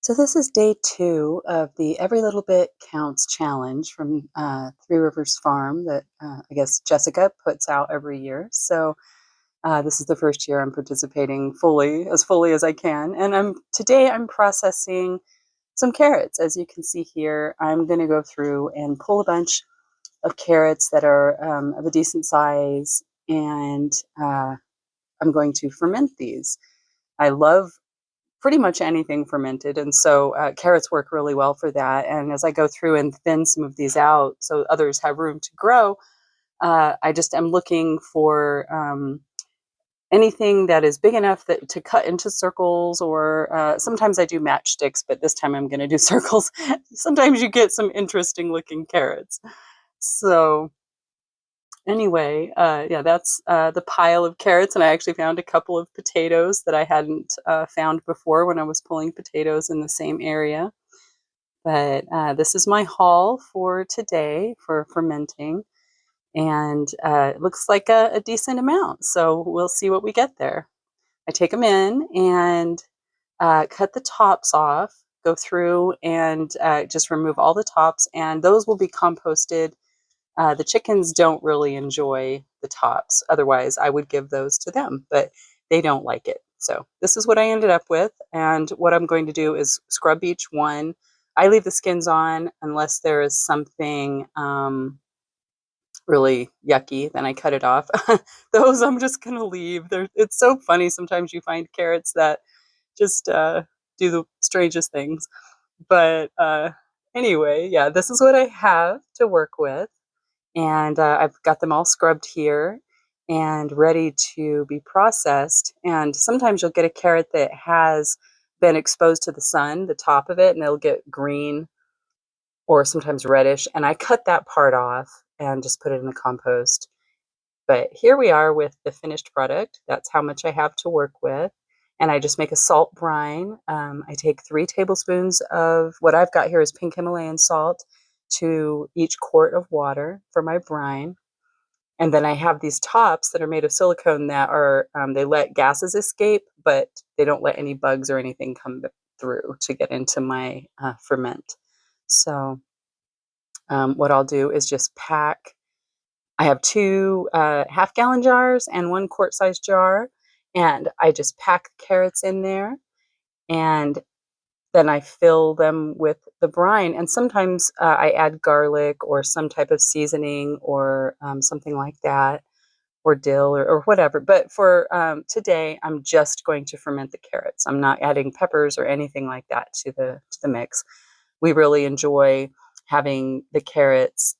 So this is day 2 of the Every Little Bit Counts challenge from Three Rivers Farm that I guess Jessica puts out every year. So this is the first year I'm participating fully as I can. And today I'm processing some carrots. As you can see here, I'm going to go through and pull a bunch of carrots that are of a decent size, and I'm going to ferment these. I love pretty much anything fermented. And so carrots work really well for that. And as I go through and thin some of these out so others have room to grow, I just am looking for anything that is big enough to cut into circles, or sometimes I do matchsticks, but this time I'm going to do circles. Sometimes you get some interesting looking carrots. So anyway, yeah, that's the pile of carrots, and I actually found a couple of potatoes that I hadn't found before when I was pulling potatoes in the same area. But this is my haul for today for fermenting, and it looks like a decent amount, so we'll see what we get there. I take them in and cut the tops off, go through and just remove all the tops, and those will be composted. The chickens don't really enjoy the tops. Otherwise, I would give those to them, but they don't like it. So this is what I ended up with. And what I'm going to do is scrub each one. I leave the skins on unless there is something really yucky, then I cut it off. Those I'm just going to leave. It's so funny. Sometimes you find carrots that just do the strangest things. But anyway, yeah, this is what I have to work with. And I've got them all scrubbed here and ready to be processed. And sometimes you'll get a carrot that has been exposed to the sun, the top of it, and it'll get green or sometimes reddish. And I cut that part off and just put it in the compost. But here we are with the finished product. That's how much I have to work with. And I just make a salt brine. I take 3 tablespoons of what I've got here is pink Himalayan salt to each quart of water for my brine. And then I have these tops that are made of silicone that are, they let gases escape, but they don't let any bugs or anything come through to get into my ferment. So what I'll do is just pack. I have 2 half-gallon jars and 1 quart-sized jar, and I just pack the carrots in there, and then I fill them with the brine. And sometimes I add garlic or some type of seasoning or something like that, or dill or whatever. But for today, I'm just going to ferment the carrots. I'm not adding peppers or anything like that to the mix. We really enjoy having the carrots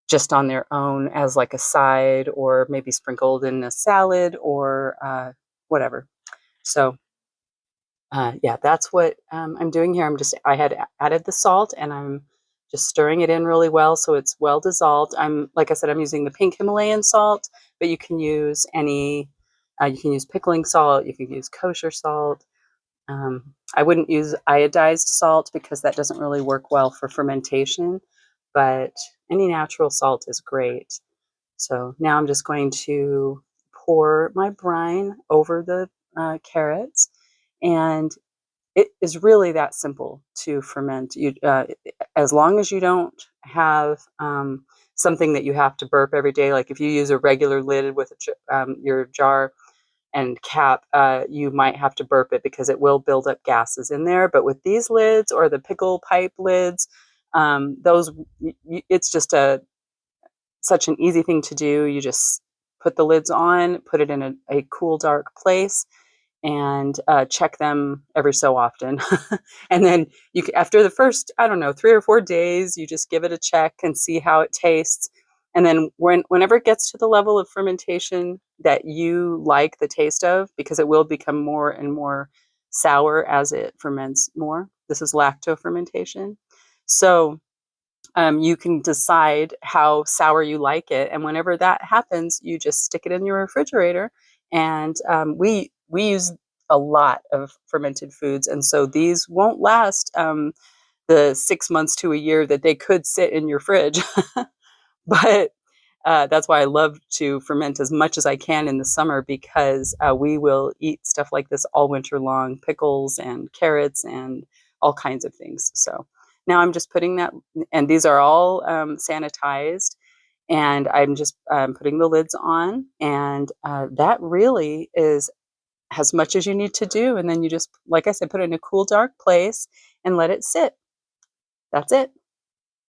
just on their own as like a side, or maybe sprinkled in a salad or whatever. So yeah, that's what I'm doing here. I had added the salt, and I'm just stirring it in really well so it's well dissolved. Like I said, I'm using the pink Himalayan salt, but you can use you can use pickling salt, you can use kosher salt. I wouldn't use iodized salt because that doesn't really work well for fermentation, but any natural salt is great. So now I'm just going to pour my brine over the carrots, and it is really that simple to ferment. As long as you don't have something that you have to burp every day, like if you use a regular lid with your jar and cap, you might have to burp it because it will build up gases in there. But with these lids or the pickle pipe lids, it's just such an easy thing to do. You just put the lids on, put it in a cool, dark place, and check them every so often. And then after the first, I don't know, 3 or 4 days, you just give it a check and see how it tastes. And then whenever it gets to the level of fermentation that you like the taste of, because it will become more and more sour as it ferments more. This is lacto fermentation. So you can decide how sour you like it. And whenever that happens, you just stick it in your refrigerator. And we use a lot of fermented foods. And so these won't last the 6 months to a year that they could sit in your fridge. But That's why I love to ferment as much as I can in the summer because we will eat stuff like this all winter long, pickles and carrots and all kinds of things. So now I'm just putting that, and these are all sanitized, and I'm just putting the lids on, and that really is as much as you need to do. And then you just, like I said, put it in a cool, dark place and let it sit. That's it.